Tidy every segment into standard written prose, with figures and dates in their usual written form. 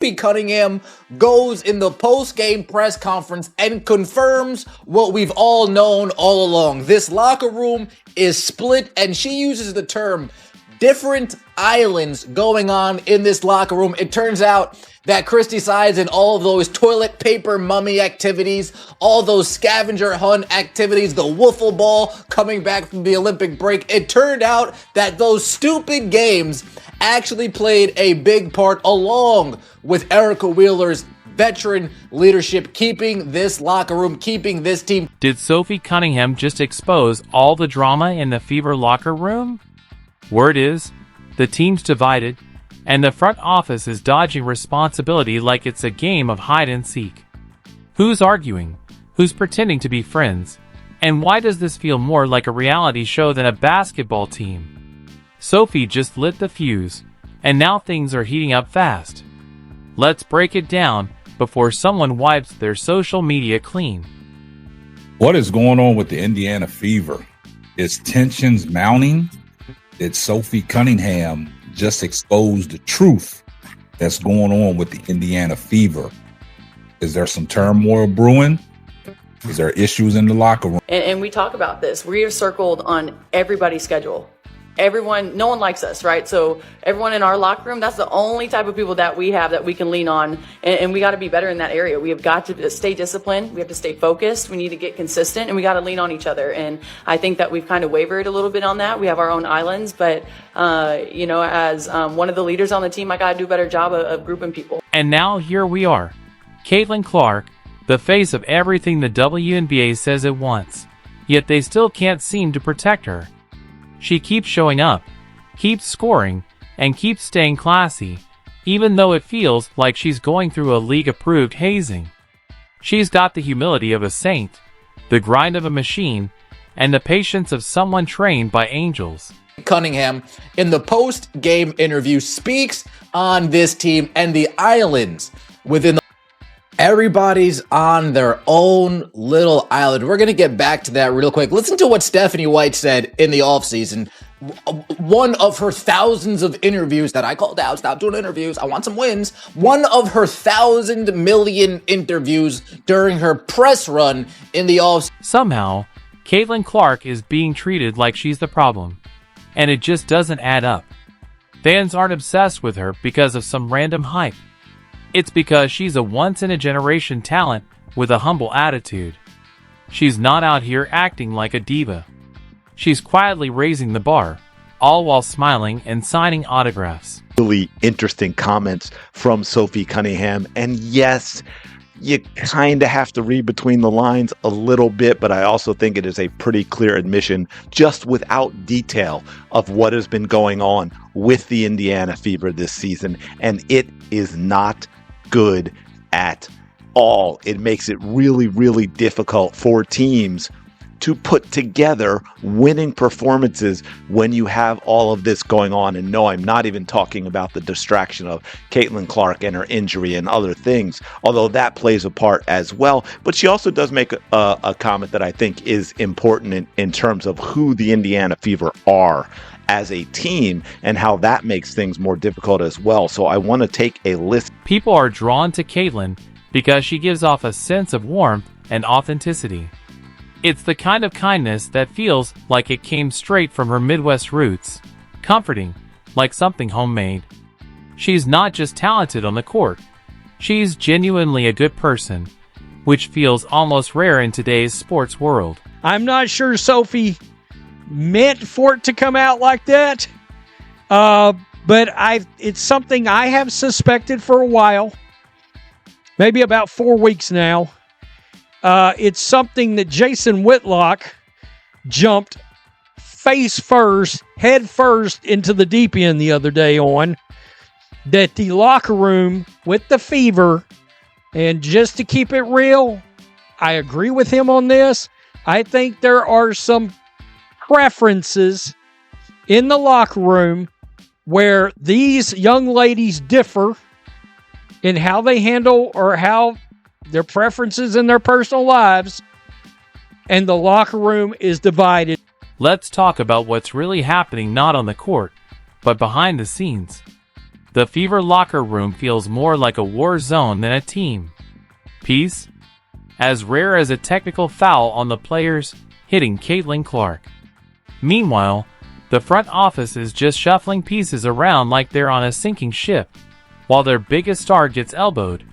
Sophie Cunningham goes in the post-game press conference and confirms what we've all known all along. This locker room is split, and she uses the term different islands going on in this locker room. It turns out that Christy Sides and all of those toilet paper mummy activities, all those scavenger hunt activities, the wiffle ball coming back from the Olympic break, it turned out that those stupid games actually played a big part along with Erica Wheeler's veteran leadership, keeping this locker room, keeping this team. Did Sophie Cunningham just expose all the drama in the Fever locker room? Word is, the team's divided, and the front office is dodging responsibility like it's a game of hide and seek. Who's arguing? Who's pretending to be friends? And why does this feel more like a reality show than a basketball team? Sophie just lit the fuse, and now things are heating up fast. Let's break it down before someone wipes their social media clean. What is going on with the Indiana Fever? Is tensions mounting? Did Sophie Cunningham just expose the truth that's going on with the Indiana Fever? Is there some turmoil brewing? Is there issues in the locker room? And we talk about this. We are circled on everybody's schedule. Everyone, no one likes us, right? So everyone in our locker room, that's the only type of people that we have that we can lean on. And we got to be better in that area. We have got to stay disciplined. We have to stay focused. We need to get consistent, and we got to lean on each other. And I think that we've kind of wavered a little bit on that. We have our own islands, but, as one of the leaders on the team, I got to do a better job of grouping people. And now here we are. Caitlin Clark, the face of everything the WNBA says it wants. Yet they still can't seem to protect her. She keeps showing up, keeps scoring, and keeps staying classy, even though it feels like she's going through a league-approved hazing. She's got the humility of a saint, the grind of a machine, and the patience of someone trained by angels. Cunningham, in the post-game interview, speaks on this team and the islands within the... Everybody's on their own little island. We're going to get back to that real quick. Listen to what Stephanie White said in the offseason. One of her thousands of interviews that I called out. Stop doing interviews. I want some wins. One of her 1,000 million interviews during her press run in the offseason. Somehow, Caitlin Clark is being treated like she's the problem. And it just doesn't add up. Fans aren't obsessed with her because of some random hype. It's because she's a once-in-a-generation talent with a humble attitude. She's not out here acting like a diva. She's quietly raising the bar, all while smiling and signing autographs. Really interesting comments from Sophie Cunningham. And yes, you kind of have to read between the lines a little bit, but I also think it is a pretty clear admission, just without detail, of what has been going on with the Indiana Fever this season. And it is not good at all. It makes it really, really difficult for teams to put together winning performances when you have all of this going on. And no, I'm not even talking about the distraction of Caitlin Clark and her injury and other things, although that plays a part as well. But she also does make a comment that I think is important in terms of who the Indiana Fever are as a team and how that makes things more difficult as well. So I want to take a list. People are drawn to Caitlin because she gives off a sense of warmth and authenticity. It's the kind of kindness that feels like it came straight from her Midwest roots, comforting, like something homemade. She's not just talented on the court, she's genuinely a good person, which feels almost rare in today's sports world. I'm not sure Sophie meant for it to come out like that, but it's something I have suspected for a while, maybe about 4 weeks now. It's something that Jason Whitlock jumped face first, head first into the deep end the other day on, that the locker room with the Fever, and just to keep it real, I agree with him on this. I think there are some preferences in the locker room where these young ladies differ in how they handle or how their preferences in their personal lives, and the locker room is divided. Let's talk about what's really happening not on the court, but behind the scenes. The Fever locker room feels more like a war zone than a team. Peace? As rare as a technical foul on the players hitting Caitlin Clark. Meanwhile, the front office is just shuffling pieces around like they're on a sinking ship, while their biggest star gets elbowed,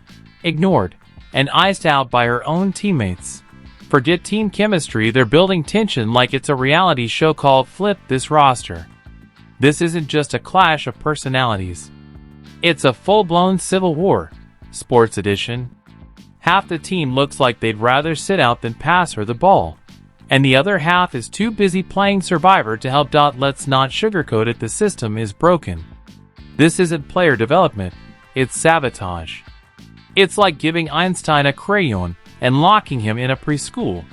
ignored, and iced out by her own teammates. Forget team chemistry, they're building tension like it's a reality show called Flip This Roster. This isn't just a clash of personalities. It's a full-blown civil war, sports edition. Half the team looks like they'd rather sit out than pass her the ball, and the other half is too busy playing Survivor to help. Let's not sugarcoat it, the system is broken. This isn't player development, it's sabotage. It's like giving Einstein a crayon and locking him in a preschool.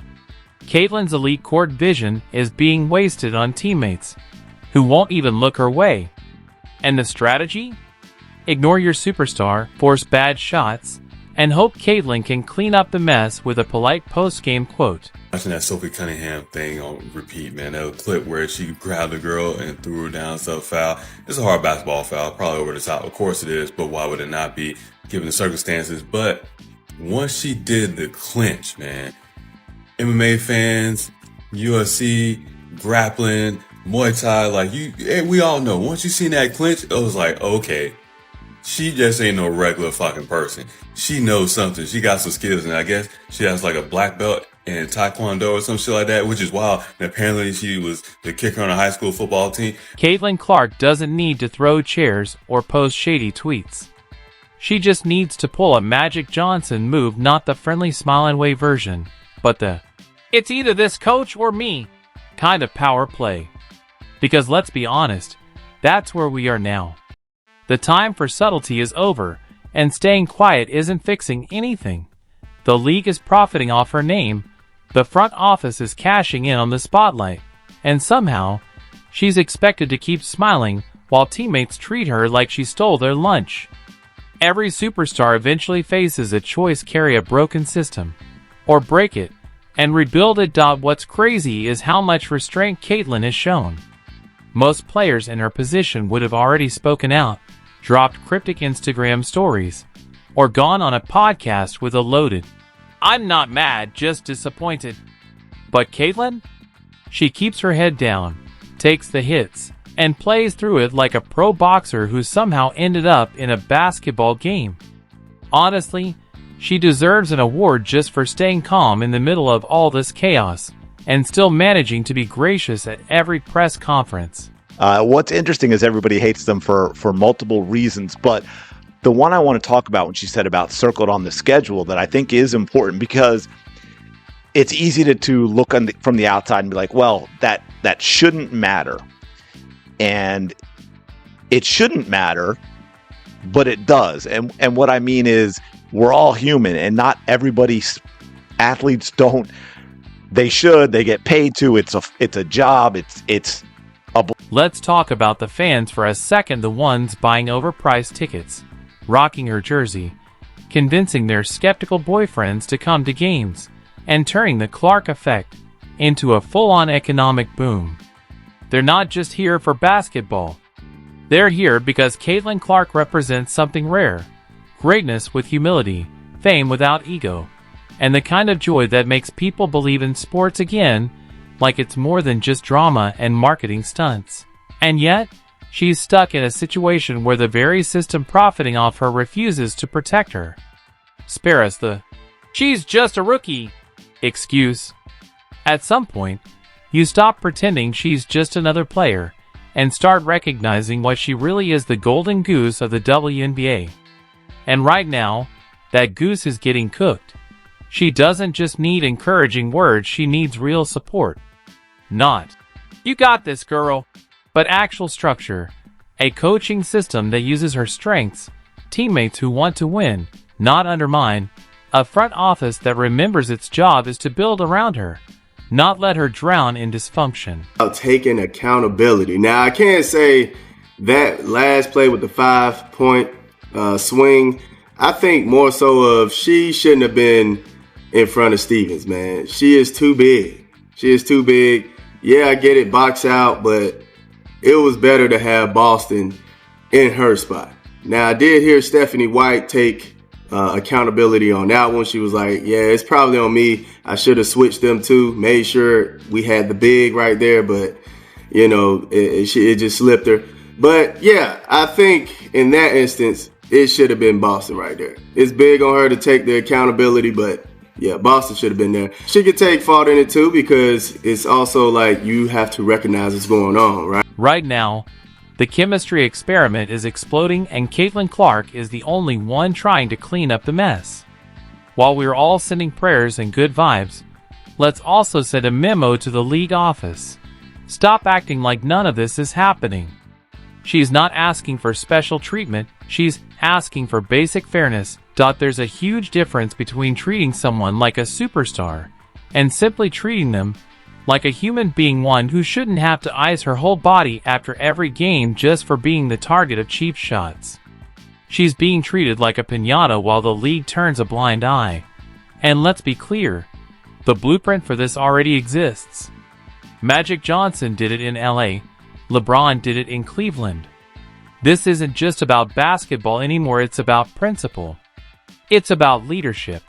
Caitlin's elite court vision is being wasted on teammates who won't even look her way. And the strategy? Ignore your superstar, force bad shots, and hope Caitlin can clean up the mess with a polite post-game quote. Watching that Sophie Cunningham thing on repeat, man, that clip where she grabbed the girl and threw her down, foul. It's a hard basketball foul, probably over the top. Of course it is, but why would it not be given the circumstances? But once she did the clinch, man, MMA fans, UFC, grappling, Muay Thai, we all know, once you seen that clinch, it was like, okay, she just ain't no regular fucking person. She knows something. She got some skills, and I guess she has like a black belt in Taekwondo or some shit like that, which is wild. And apparently she was the kicker on a high school football team. Caitlin Clark doesn't need to throw chairs or post shady tweets. She just needs to pull a Magic Johnson move, not the friendly smile and wave version, but the "it's either this coach or me" kind of power play. Because let's be honest, that's where we are now. The time for subtlety is over, and staying quiet isn't fixing anything. The league is profiting off her name, the front office is cashing in on the spotlight, and somehow, she's expected to keep smiling while teammates treat her like she stole their lunch. Every superstar eventually faces a choice: carry a broken system, or break it, and rebuild it. What's crazy is how much restraint Caitlin has shown. Most players in her position would have already spoken out, dropped cryptic Instagram stories, or gone on a podcast with a loaded, "I'm not mad, just disappointed." But Caitlin? She keeps her head down, takes the hits, and plays through it like a pro boxer who somehow ended up in a basketball game. Honestly, she deserves an award just for staying calm in the middle of all this chaos, and still managing to be gracious at every press conference. What's interesting is everybody hates them for multiple reasons, but the one I want to talk about when she said about circled on the schedule that I think is important, because it's easy to look from the outside and be like, well, that shouldn't matter. And it shouldn't matter, but it does. And what I mean is we're all human, and not everybody's athletes don't. They should. They get paid to. It's a job. Let's talk about the fans for a second. The ones buying overpriced tickets, rocking her jersey, convincing their skeptical boyfriends to come to games, and turning the Clark effect into a full-on economic boom. They're not just here for basketball. They're here because Caitlin Clark represents something rare: greatness with humility, fame without ego, and the kind of joy that makes people believe in sports again, like it's more than just drama and marketing stunts. And yet, she's stuck in a situation where the very system profiting off her refuses to protect her. Spare us the "she's just a rookie" excuse. At some point, you stop pretending she's just another player and start recognizing what she really is: the golden goose of the WNBA. And right now, that goose is getting cooked. She doesn't just need encouraging words, she needs real support. Not, "you got this, girl," but actual structure, a coaching system that uses her strengths, teammates who want to win, not undermine, a front office that remembers its job is to build around her, not let her drown in dysfunction. Taking accountability. Now, I can't say that last play with the 5-point swing. I think more so of she shouldn't have been in front of Stevens, man. She is too big. She is too big. Yeah, I get it, box out, but it was better to have Boston in her spot. Now, I did hear Stephanie White take accountability on that one. She was like, yeah, it's probably on me. I should have switched them too, made sure we had the big right there, but, you know, it just slipped her. But, yeah, I think in that instance, it should have been Boston right there. It's big on her to take the accountability, but, yeah, Boston should have been there. She could take fault in it too, because it's also like you have to recognize what's going on, right? Right now, the chemistry experiment is exploding and Caitlin Clark is the only one trying to clean up the mess. While we're all sending prayers and good vibes, let's also send a memo to the league office. Stop acting like none of this is happening. She's not asking for special treatment, she's asking for basic fairness. There's a huge difference between treating someone like a superstar and simply treating them like a human being, one who shouldn't have to ice her whole body after every game just for being the target of cheap shots. She's being treated like a piñata while the league turns a blind eye. And let's be clear, the blueprint for this already exists. Magic Johnson did it in LA, LeBron did it in Cleveland. This isn't just about basketball anymore, it's about principle. It's about leadership.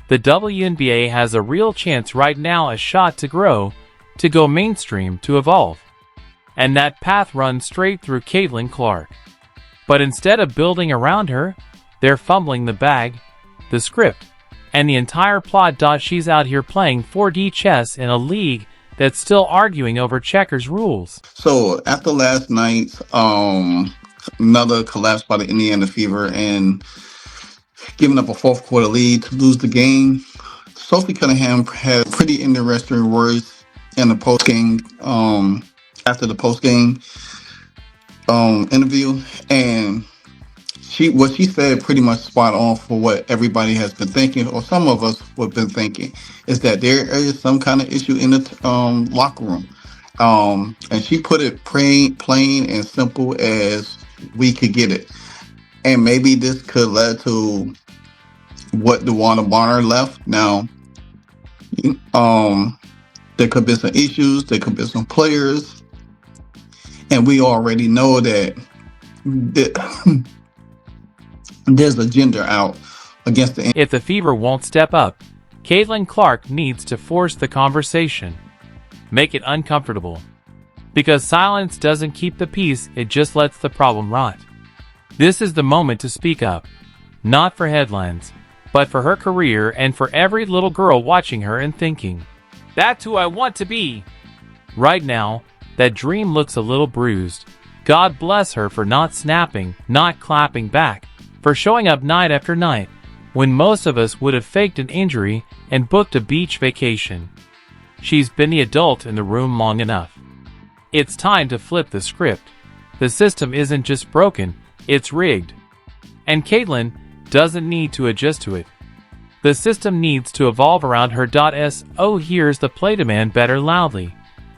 The WNBA has a real chance right now, a shot to grow, to go mainstream, to evolve. And that path runs straight through Caitlin Clark. But instead of building around her, they're fumbling the bag, the script, and the entire plot. She's out here playing 4D chess in a league that's still arguing over checkers rules. So after last night, another collapse by the Indiana Fever and giving up a fourth quarter lead to lose the game, Sophie Cunningham had pretty interesting words in the post game, after the post game interview, and what she said pretty much spot on for what everybody has been thinking, or some of us have been thinking, is that there is some kind of issue in the locker room, and she put it plain and simple as we could get it. And maybe this could lead to what DeWanna Bonner left. Now, there could be some issues, there could be some players, and we already know that there's a gender out against the... If the Fever won't step up, Caitlin Clark needs to force the conversation. Make it uncomfortable. Because silence doesn't keep the peace, it just lets the problem rot. This is the moment to speak up. Not for headlines, but for her career and for every little girl watching her and thinking, that's who I want to be. Right now, that dream looks a little bruised. God bless her for not snapping, not clapping back, for showing up night after night, when most of us would have faked an injury and booked a beach vacation. She's been the adult in the room long enough. It's time to flip the script. The system isn't just broken, it's rigged. And Caitlin doesn't need to adjust to it. The system needs to evolve around her. So here's the play demand better loudly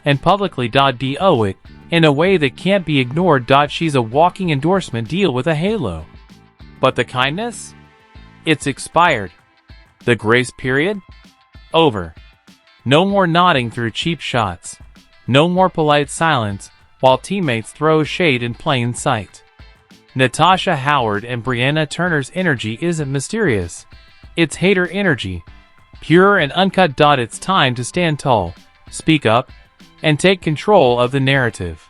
and publicly. Do it in a way that can't be ignored. She's a walking endorsement deal with a halo. But the kindness? It's expired. The grace period? Over. No more nodding through cheap shots. No more polite silence while teammates throw shade in plain sight. Natasha Howard and Brianna Turner's energy isn't mysterious. It's hater energy. Pure and uncut. It's time to stand tall, speak up, and take control of the narrative.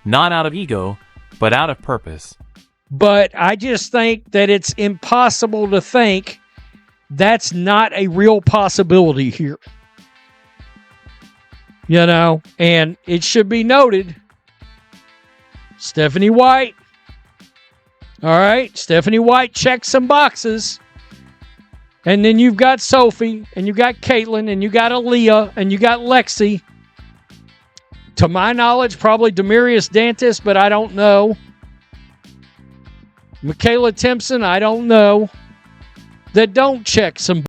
Not out of ego, but out of purpose. But I just think that it's impossible to think that's not a real possibility here. You know, and it should be noted, Stephanie White. All right, Stephanie White checks some boxes. And then you've got Sophie, and you got Caitlin, and you got Aaliyah, and you got Lexi. To my knowledge, probably Demarius Dantis, but I don't know. Michaela Timpson, I don't know. That don't check some